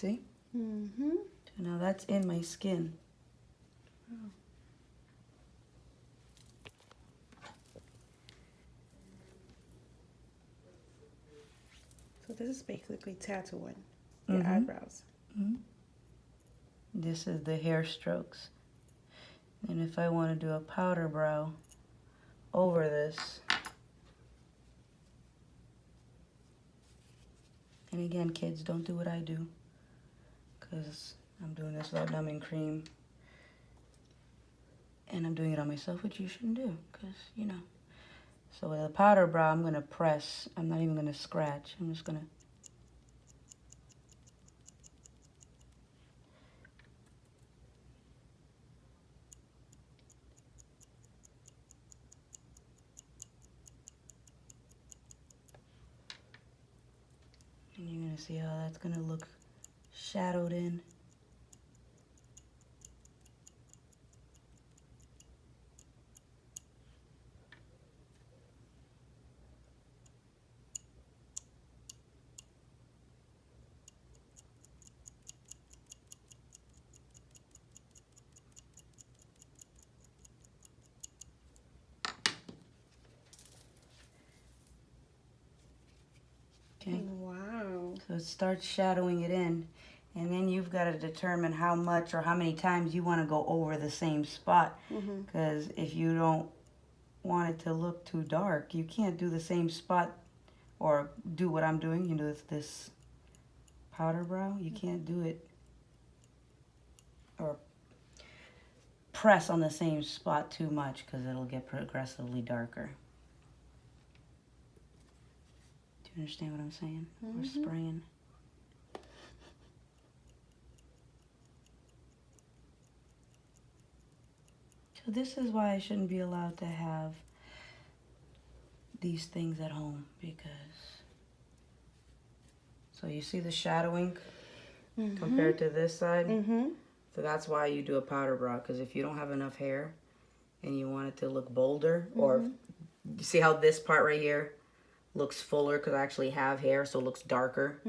See? Mm-hmm. So now that's in my skin. Oh. So this is basically tattooing your eyebrows. Mm-hmm. This is the hair strokes. And if I want to do a powder brow over this, and again, kids, don't do what I do, because I'm doing this without numbing cream. And I'm doing it on myself, which you shouldn't do, because, you know. So with a powder brow, I'm going to press. I'm not even going to scratch. I'm just going to... And you're going to see how that's going to look shadowed in. Okay. Wow. So it starts shadowing it in, and then you've got to determine how much or how many times you want to go over the same spot. Because if you don't want it to look too dark, you can't do the same spot or do what I'm doing. You know, this powder brow, you can't do it or press on the same spot too much, because it'll get progressively darker. Do you understand what I'm saying? We're spraying. So this is why I shouldn't be allowed to have these things at home, because... So you see the shadowing compared to this side? So that's why you do a powder brow, because if you don't have enough hair and you want it to look bolder, or you see how this part right here looks fuller because I actually have hair, so it looks darker.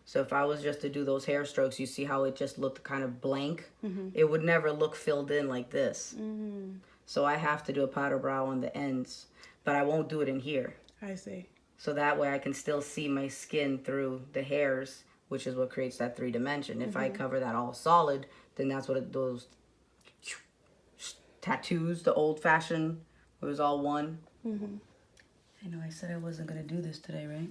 So if I was just to do those hair strokes, you see how it just looked kind of blank? It would never look filled in like this. So I have to do a powder brow on the ends, but I won't do it in here. I see. So that way I can still see my skin through the hairs, which is what creates that 3-dimension. If I cover that all solid, then that's what those tattoos, the old-fashioned, it was all one. I know I said I wasn't going to do this today, right?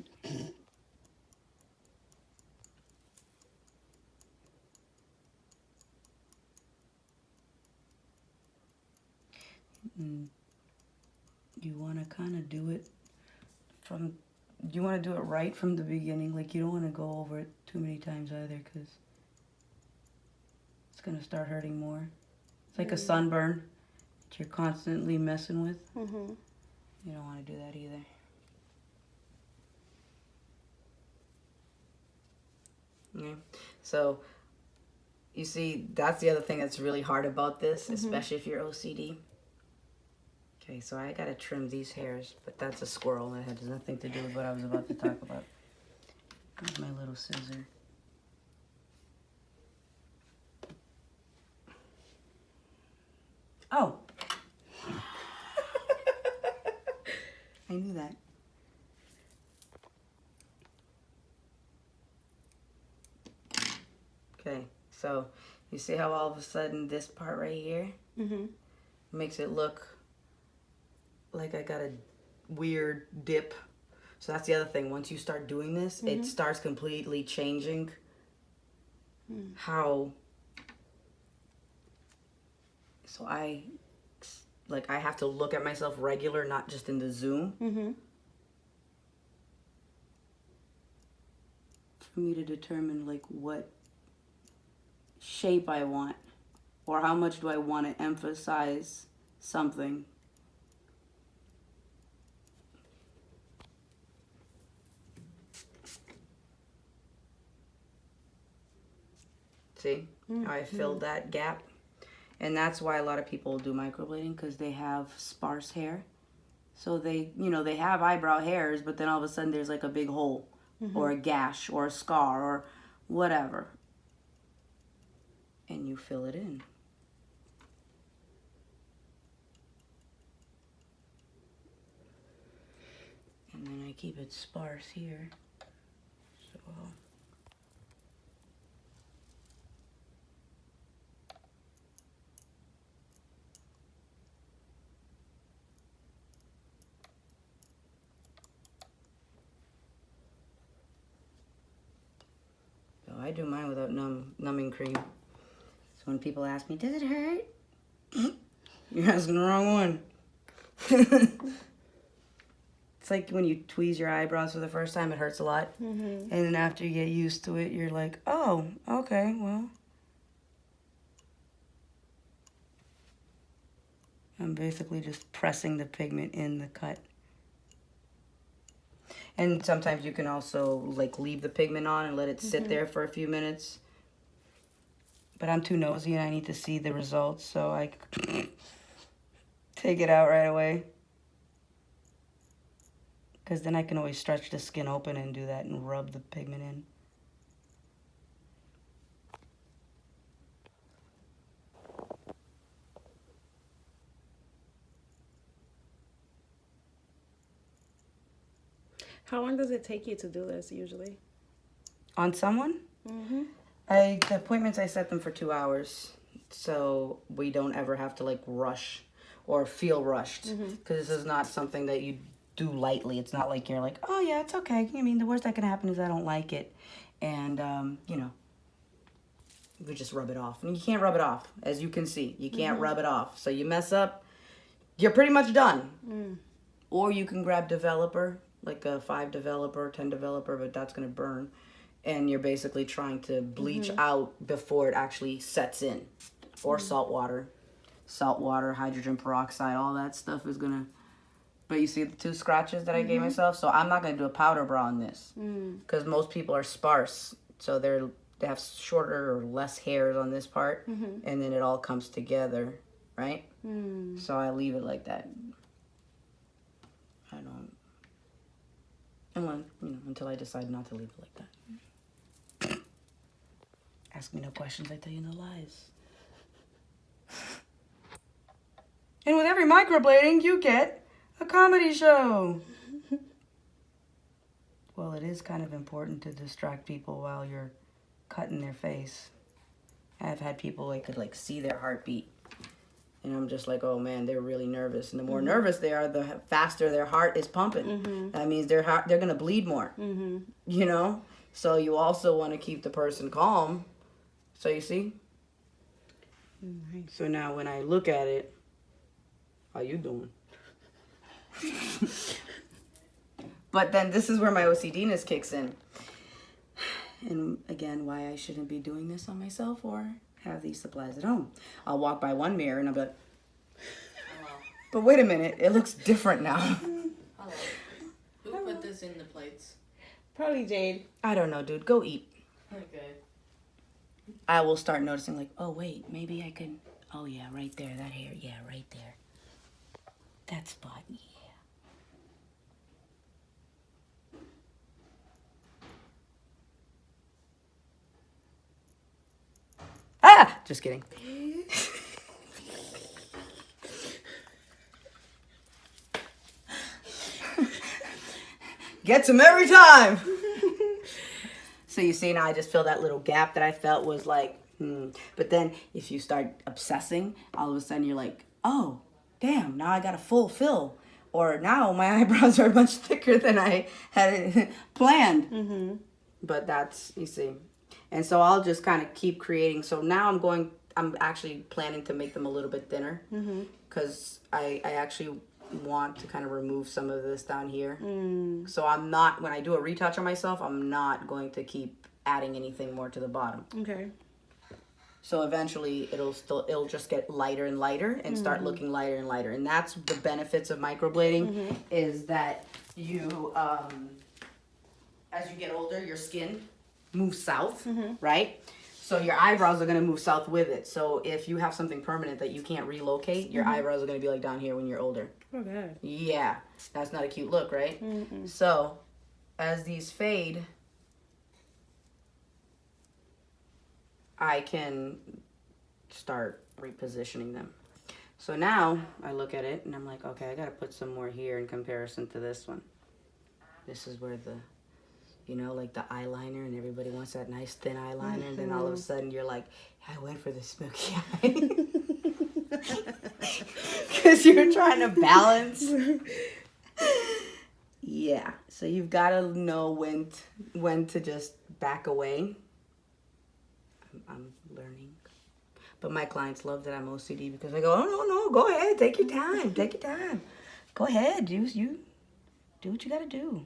You want to kind of do it from... You want to do it right from the beginning. Like, you don't want to go over it too many times either, because it's going to start hurting more. It's like a sunburn that you're constantly messing with. You don't want to do that either. Okay. So, you see, that's the other thing that's really hard about this, especially if you're OCD. Okay, so I gotta trim these hairs, but that's a squirrel. That has nothing to do with what I was about to talk about. Here's my little scissor. Oh! I knew that. Okay, so you see how all of a sudden this part right here makes it look like I got a weird dip. So that's the other thing. Once you start doing this, it starts completely changing how... So I have to look at myself regular, not just in the zoom. For me to determine like what shape I want, or how much do I want to emphasize something. See how I filled that gap? And that's why a lot of people do microblading, because they have sparse hair. So they, you know, they have eyebrow hairs, but then all of a sudden there's like a big hole or a gash or a scar or whatever. and you fill it in. And then I keep it sparse here. So I do mine without numbing cream. So when people ask me, does it hurt? You're asking the wrong one. It's like when you tweeze your eyebrows for the first time, it hurts a lot. And then after you get used to it, you're like, oh, okay, well. I'm basically just pressing the pigment in the cut. And sometimes you can also like leave the pigment on and let it sit there for a few minutes. But I'm too nosy and I need to see the results, so I take it out right away. Because then I can always stretch the skin open and do that and rub the pigment in. How long does it take you to do this usually? On someone? The appointments, I set them for 2 hours. So we don't ever have to like rush or feel rushed. Because this is not something that you do lightly. It's not like you're like, oh yeah, it's okay. I mean, the worst that can happen is I don't like it. And, you know, we just rub it off. And you can't rub it off, as you can see. You can't rub it off. So you mess up, you're pretty much done. Or you can grab developer, like a 5 developer, 10 developer, but that's going to burn. And you're basically trying to bleach out before it actually sets in. Or salt water. Salt water, hydrogen peroxide, all that stuff is going to... But you see the 2 scratches that I gave myself? So I'm not going to do a powder brow on this. Because most people are sparse. So they have shorter or less hairs on this part. And then it all comes together, right? So I leave it like that. I don't... until I decide not to leave it like that. Ask me no questions, I tell you no lies. And with every microblading, you get a comedy show. Well, it is kind of important to distract people while you're cutting their face. I've had people I could like see their heartbeat. And I'm just like, oh man, they're really nervous. And the more nervous they are, the faster their heart is pumping. That means they're going to bleed more. You know? So you also want to keep the person calm. So you see? So now when I look at it, how you doing? But then this is where my OCDness kicks in. And again, why I shouldn't be doing this on myself or have these supplies at home. I'll walk by one mirror and I'll be like, but wait a minute, it looks different now. Hello. Who put this in the plates? Probably Jade. I don't know, dude. Go eat. Okay. I will start noticing like, oh wait, maybe I can, oh yeah, right there, that hair, yeah, right there. That spot, yeah. Ah! Just kidding. Gets him every time. So you see now I just feel that little gap that I felt was like, But then if you start obsessing, all of a sudden you're like, oh, damn, now I got a full fill. Or now my eyebrows are much thicker than I had planned. But that's, you see. And so I'll just kind of keep creating. So now I'm actually planning to make them a little bit thinner. Because I actually want to kind of remove some of this down here. So I'm not, when I do a retouch on myself, I'm not going to keep adding anything more to the bottom. Okay. So eventually it'll just get lighter and lighter and start looking lighter and lighter. And that's the benefits of microblading is that you, as you get older, your skin moves south, right? So your eyebrows are going to move south with it. So if you have something permanent that you can't relocate, your eyebrows are going to be like down here when you're older. Oh, God. Yeah. That's not a cute look, right? So as these fade, I can start repositioning them. So now I look at it and I'm like, okay, I got to put some more here in comparison to this one. This is where the, you know, like the eyeliner, and everybody wants that nice thin eyeliner, and then all of a sudden you're like, I went for the smoky eye. Because you're trying to balance. Yeah, so you've got to know when to just back away. I'm learning. But my clients love that I'm OCD because I go, oh, no, go ahead. Take your time. Take your time. Go ahead. You do what you got to do.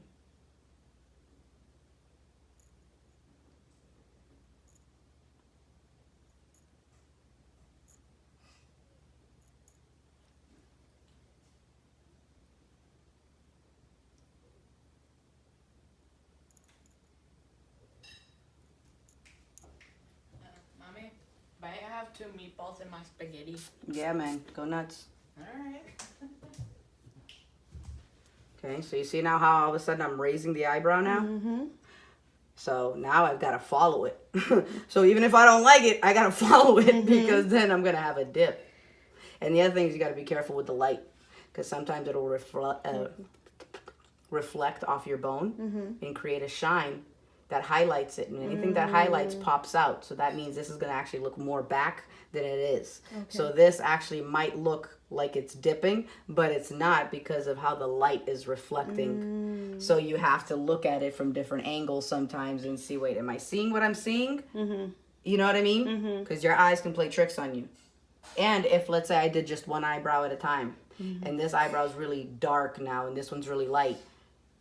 Mommy, may I have 2 meatballs in my spaghetti? Yeah, man. Go nuts. Alright. Okay, so you see now how all of a sudden I'm raising the eyebrow now? Mm-hmm. So now I've got to follow it. So even if I don't like it, I got to follow it because then I'm going to have a dip. And the other thing is you got to be careful with the light because sometimes it'll reflect off your bone and create a shine that highlights it. And anything that highlights pops out. So that means this is going to actually look more back than it is. Okay. So this actually might look like it's dipping, but it's not because of how the light is reflecting. So you have to look at it from different angles sometimes and see, wait, am I seeing what I'm seeing? You know what I mean? Because your eyes can play tricks on you. And if, let's say, I did just one eyebrow at a time, and this eyebrow is really dark now, and this one's really light,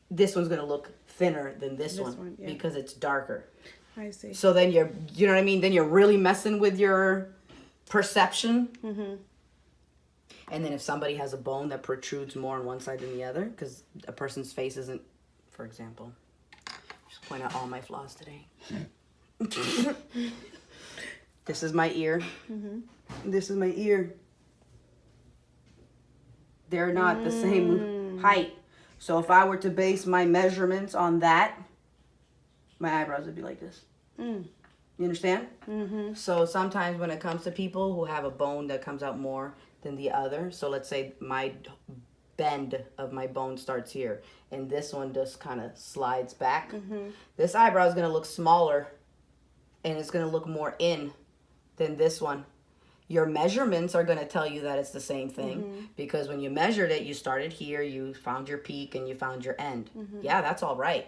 this one's going to look thinner than this one because it's darker. I see. So then you know what I mean? Then you're really messing with your perception. And then if somebody has a bone that protrudes more on one side than the other, because a person's face isn't, for example, just point out all my flaws today. This is my ear. This is my ear. They're not the same height. So if I were to base my measurements on that, my eyebrows would be like this. You understand? So sometimes when it comes to people who have a bone that comes out more than the other, so let's say my bend of my bone starts here and this one just kind of slides back, this eyebrow is going to look smaller and it's going to look more in than this one. Your measurements are going to tell you that it's the same thing because when you measured it, you started here, you found your peak and you found your end. Yeah, that's all right.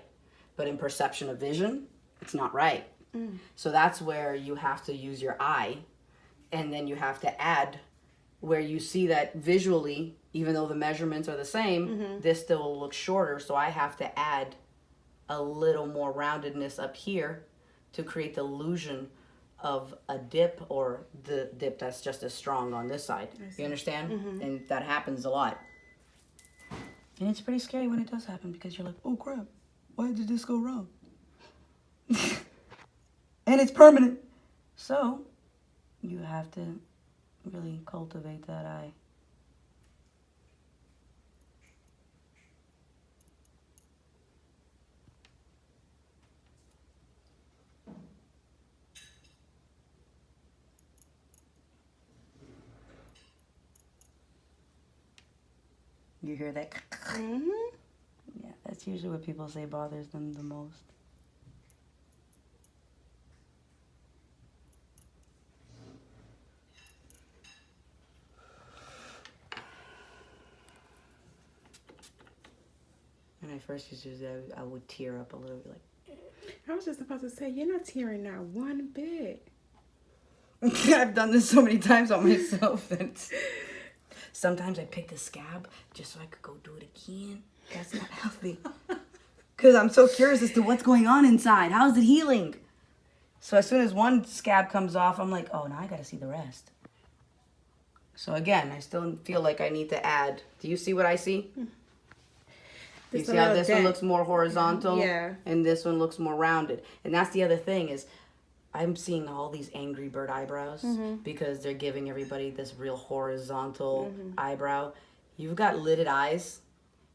But in perception of vision, it's not right. So that's where you have to use your eye, and then you have to add where you see that visually, even though the measurements are the same, this still looks shorter. So I have to add a little more roundedness up here to create the illusion of a dip, or the dip that's just as strong on this side. You understand? And that happens a lot. And it's pretty scary when it does happen because you're like, oh crap, why did this go wrong? And it's permanent. So you have to really cultivate that eye. You hear that? Yeah, that's usually what people say bothers them the most. When I first used to do that, I would tear up a little bit, like. I was just about to say, you're not tearing out one bit. I've done this so many times on myself that sometimes I pick the scab just so I could go do it again. That's not healthy. Because I'm so curious as to what's going on inside. How is it healing? So as soon as one scab comes off, I'm like, oh, now I got to see the rest. So again, I still feel like I need to add. Do you see what I see? You see how this one looks more horizontal? Yeah. And this one looks more rounded. And that's the other thing is I'm seeing all these Angry Bird eyebrows because they're giving everybody this real horizontal eyebrow. You've got lidded eyes.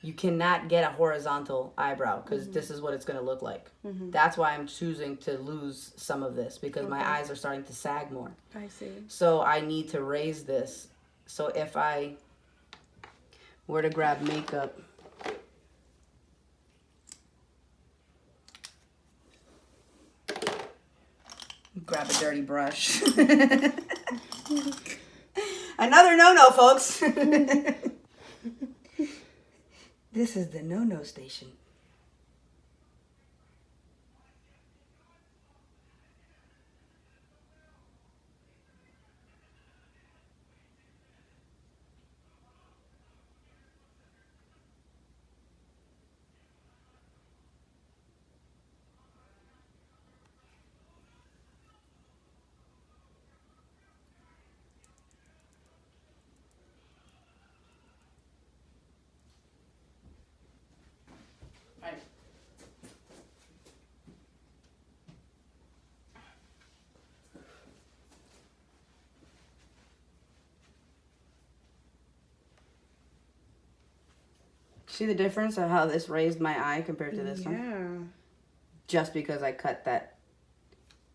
You cannot get a horizontal eyebrow because this is what it's going to look like. That's why I'm choosing to lose some of this because my eyes are starting to sag more. I see. So I need to raise this. So if I were to grab makeup, grab a dirty brush. Another no-no, folks. This is the no-no station. Right. See the difference of how this raised my eye compared to this one? Yeah. Just because I cut that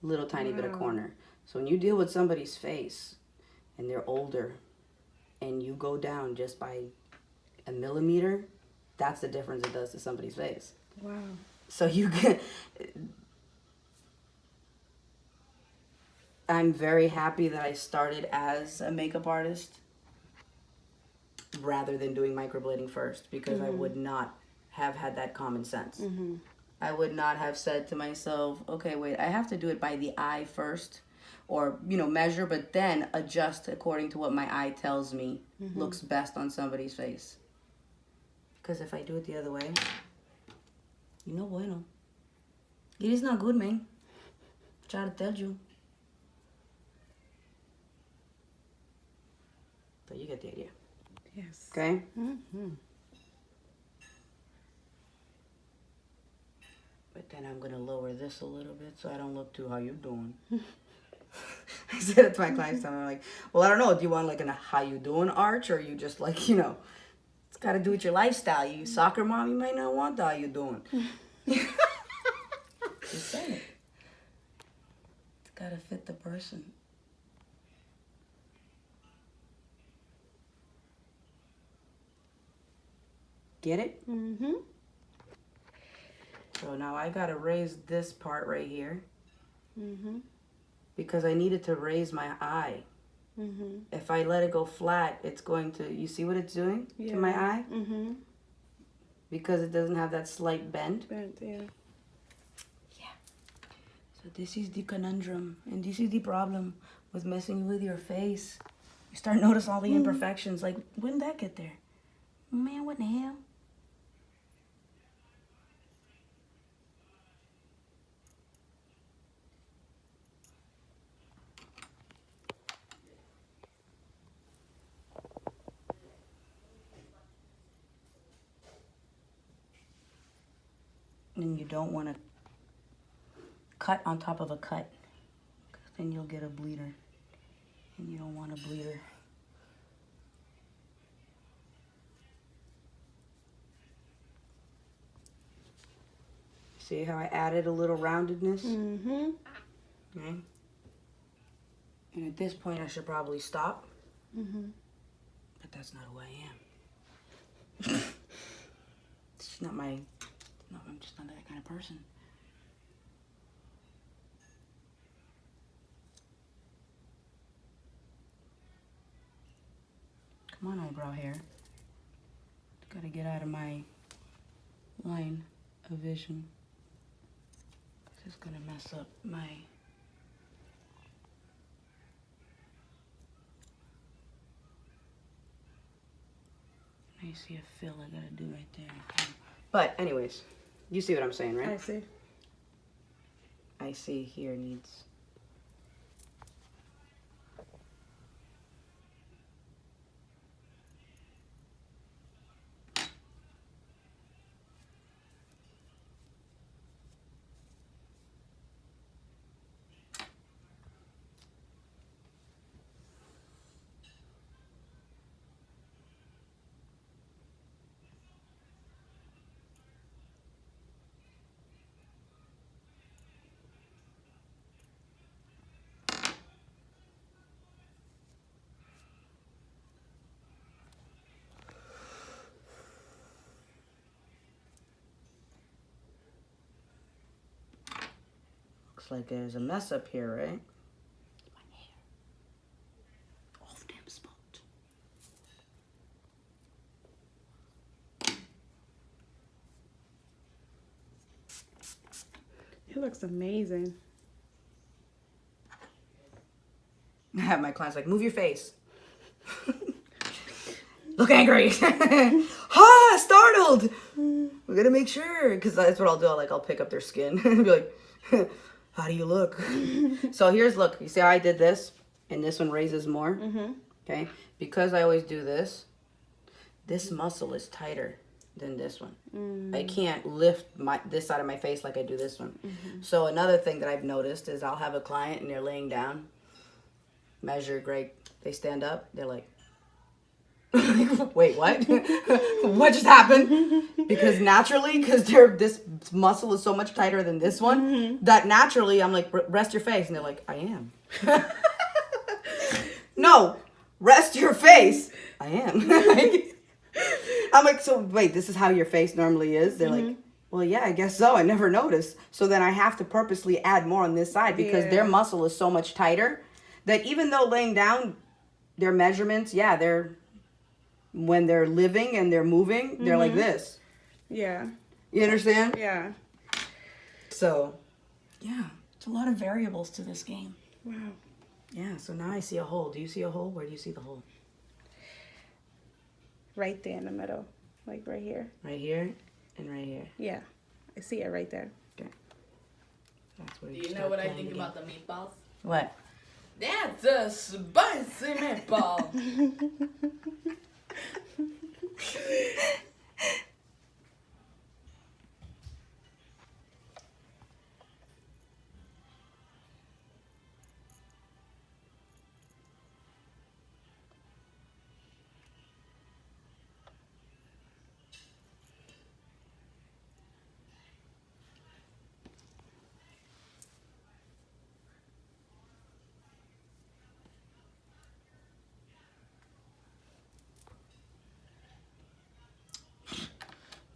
little tiny bit of corner. So when you deal with somebody's face and they're older and you go down just by a millimeter, that's the difference it does to somebody's face. Wow. So you can... I'm very happy that I started as a makeup artist rather than doing microblading first because I would not have had that common sense. I would not have said to myself, okay, wait, I have to do it by the eye first or, you know, measure, but then adjust according to what my eye tells me looks best on somebody's face. Because if I do it the other way, you know, bueno. It is not good, man. Try to tell you. So you get the idea. Yes. Okay? But then I'm going to lower this a little bit so I don't look too how you doing. I said it to my clients, I'm like, well, I don't know. Do you want like a how you doing arch or you just like, you know, it's got to do with your lifestyle. You soccer mom, you might not want the how you doing. Just saying it. It's got to fit the person. Get it? So now I gotta raise this part right here because I needed to raise my eye. If I let it go flat, it's going to, you see what it's doing to my eye? Because it doesn't have that slight bend. Yeah. So this is the conundrum and this is the problem with messing with your face. You start notice all the imperfections. Like, when did that get there? Man, what in the hell? And you don't want to cut on top of a cut, because then you'll get a bleeder, and you don't want a bleeder. See how I added a little roundedness? Okay. And at this point I should probably stop, but that's not who I am. It's not my... No, I'm just not that kind of person. Come on, eyebrow hair. Gotta get out of my line of vision. This is gonna mess up my... I see a fill I gotta do right there. But anyways, you see what I'm saying, right? I see. I see here needs... looks like there's a mess up here, right? My hair. All the damn spot. It looks amazing. I have my clients like, move your face. Look angry. Startled. We're gonna make sure, because that's what I'll do. I'll pick up their skin and be like, how do you look? So here's, look, you see how I did this? And this one raises more. Okay, because I always do this, this muscle is tighter than this one. I can't lift this side of my face like I do this one. So another thing that I've noticed is I'll have a client and they're laying down, measure, great, they stand up, they're like, wait, what? What just happened? Because this muscle is so much tighter than this one, that naturally I'm like, rest your face. And they're like, I am. No, rest your face. I am. I'm like, so wait, this is how your face normally is? They're like, well, yeah, I guess so. I never noticed. So then I have to purposely add more on this side because their muscle is so much tighter that even though laying down, their measurements, when they're living and they're moving, they're like this. Yeah. You understand? Yeah. So, yeah, it's a lot of variables to this game. Wow. Yeah, so now I see a hole. Do you see a hole? Where do you see the hole? Right there in the middle. Like right here. Right here and right here. Yeah. I see it right there. Okay. That's where Do you know what I think about the meatballs? What? That's a spicy meatball.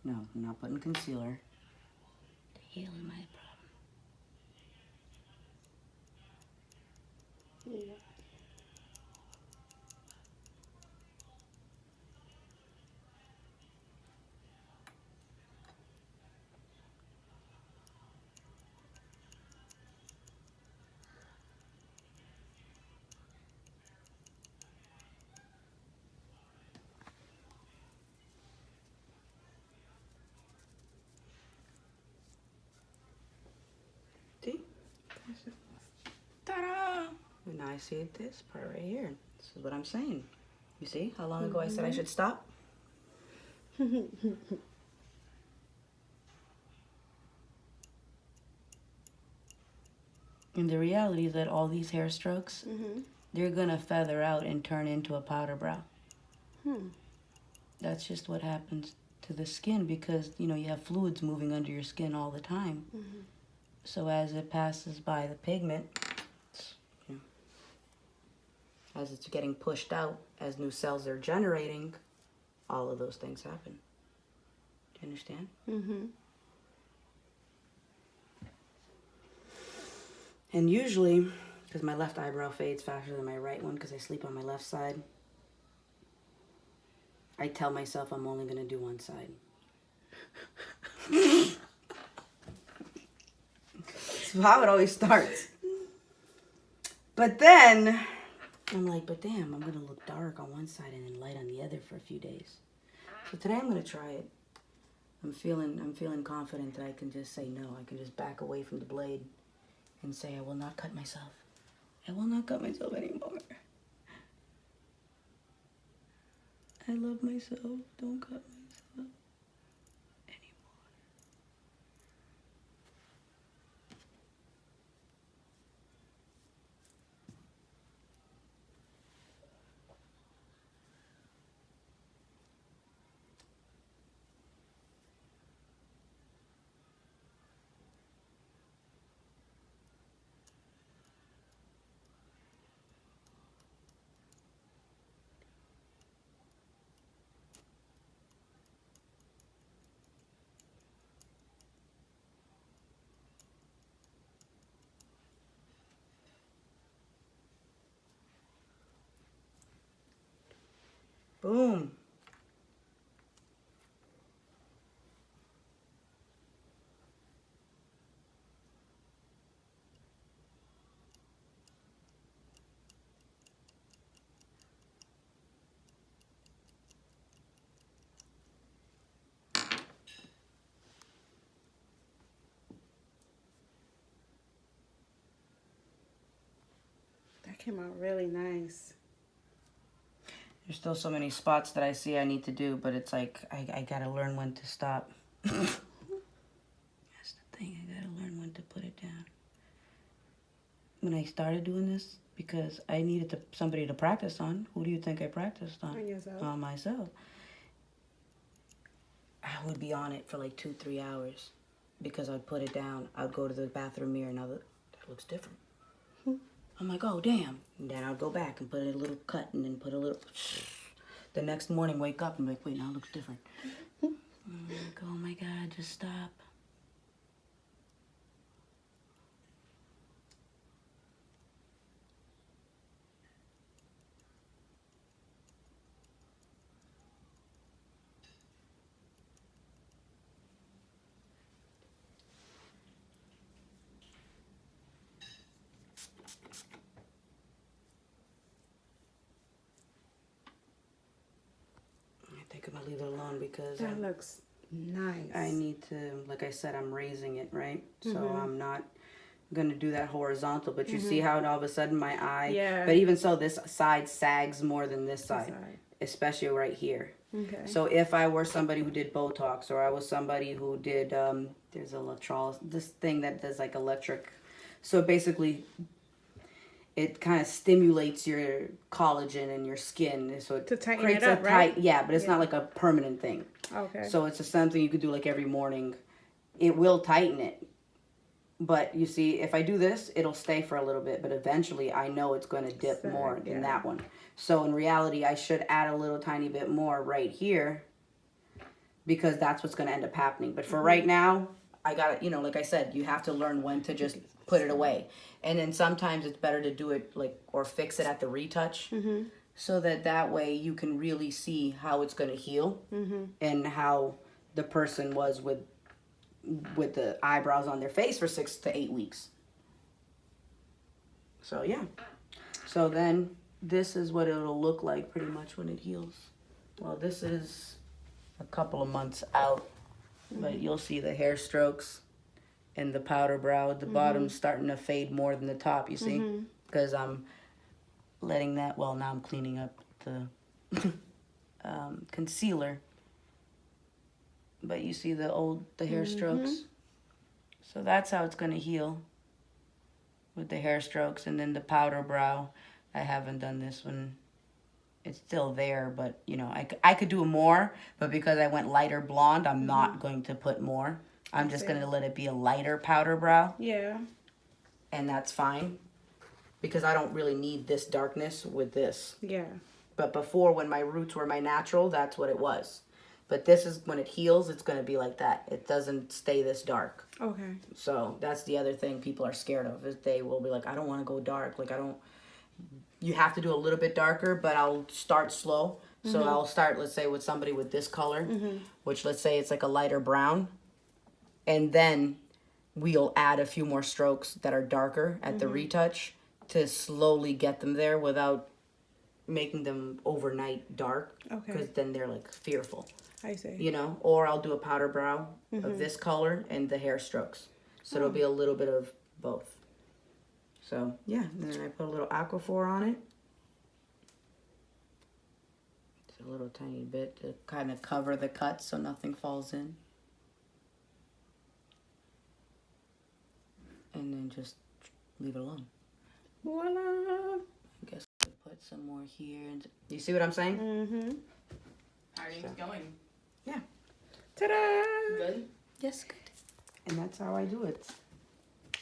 No, I'm not putting concealer. The hell is my problem? Yeah. See? Ta-da! And now I see this part right here. This is what I'm saying. You see how long ago I said I should stop? And the reality is that all these hair strokes, they're gonna feather out and turn into a powder brow. That's just what happens to the skin because, you know, you have fluids moving under your skin all the time. So as it passes by the pigment, you know, as it's getting pushed out, as new cells are generating, all of those things happen. Do you understand? And usually, because my left eyebrow fades faster than my right one because I sleep on my left side, I tell myself I'm only going to do one side. That's how it always starts. But then, I'm like, but damn, I'm going to look dark on one side and then light on the other for a few days. So today I'm going to try it. I'm feeling confident that I can just say no. I can just back away from the blade and say I will not cut myself. I will not cut myself anymore. I love myself. Don't cut myself anymore. Boom. That came out really nice. There's still so many spots that I see I need to do, but it's like I gotta learn when to stop. That's the thing, I gotta learn when to put it down. When I started doing this, because I needed somebody to practice on. Who do you think I practiced on? On yourself. On myself. I would be on it for like 2-3 hours because I'd put it down. I'd go to the bathroom mirror and that looks different. I'm like, oh, damn. And then I'll go back and put a little cut and then put a little... The next morning, wake up and be like, wait, now it looks different. I'm like, oh my God, just stop. I think I'm gonna leave it alone because That looks nice. I need to, like I said, I'm raising it, right? So I'm not gonna do that horizontal, but you see how all of a sudden my eye, Yeah. but even so, this side sags more than this side, side. especially right here. Okay. So if I were somebody who did Botox, or I was somebody who did, there's electrolysis, this thing that does like electric, so basically it kind of stimulates your collagen in your skin, so it To tighten creates it up, a right? tight, yeah, but it's not like a permanent thing. Okay. So it's something you could do like every morning. It will tighten it. But you see, if I do this, it'll stay for a little bit. But eventually, I know it's going to dip So, more than yeah. that one. So in reality, I should add a little tiny bit more right here. Because that's what's going to end up happening. But for right now, I got to, like I said, you have to learn when to just put it away. And then sometimes it's better to do it or fix it at the retouch. So that way you can really see how it's going to heal. And how the person was with the eyebrows on their face for 6 to 8 weeks. So yeah. So then this is what it'll look like pretty much when it heals. Well, this is a couple of months out, but you'll see the hair strokes and the powder brow at the bottom starting to fade more than the top, you see? Because I'm letting that, well, now I'm cleaning up the concealer. But you see the hair strokes? So that's how it's going to heal with the hair strokes. And then the powder brow, I haven't done this one. It's still there, but, I could do more. But because I went lighter blonde, I'm not going to put more. I'm just going to let it be a lighter powder brow. Yeah. And that's fine. Because I don't really need this darkness with this. Yeah. But before, when my roots were my natural, that's what it was. But this is, when it heals, it's going to be like that. It doesn't stay this dark. Okay. So that's the other thing people are scared of, is they will be like, I don't want to go dark. You have to do a little bit darker, but I'll start slow. So I'll start, let's say, with somebody with this color, which let's say it's like a lighter brown. And then we'll add a few more strokes that are darker at the retouch to slowly get them there without making them overnight dark. Okay. Because then they're like fearful. I see. Or I'll do a powder brow of this color and the hair strokes. So it'll be a little bit of both. So, yeah. And then I put a little Aquaphor on it. It's a little tiny bit to kind of cover the cuts so nothing falls in. And then just leave it alone. Voila. I guess I'll put some more here. You see what I'm saying? Mm-hmm. How are things going? Yeah. Ta-da! Good? Yes, good. And that's how I do it.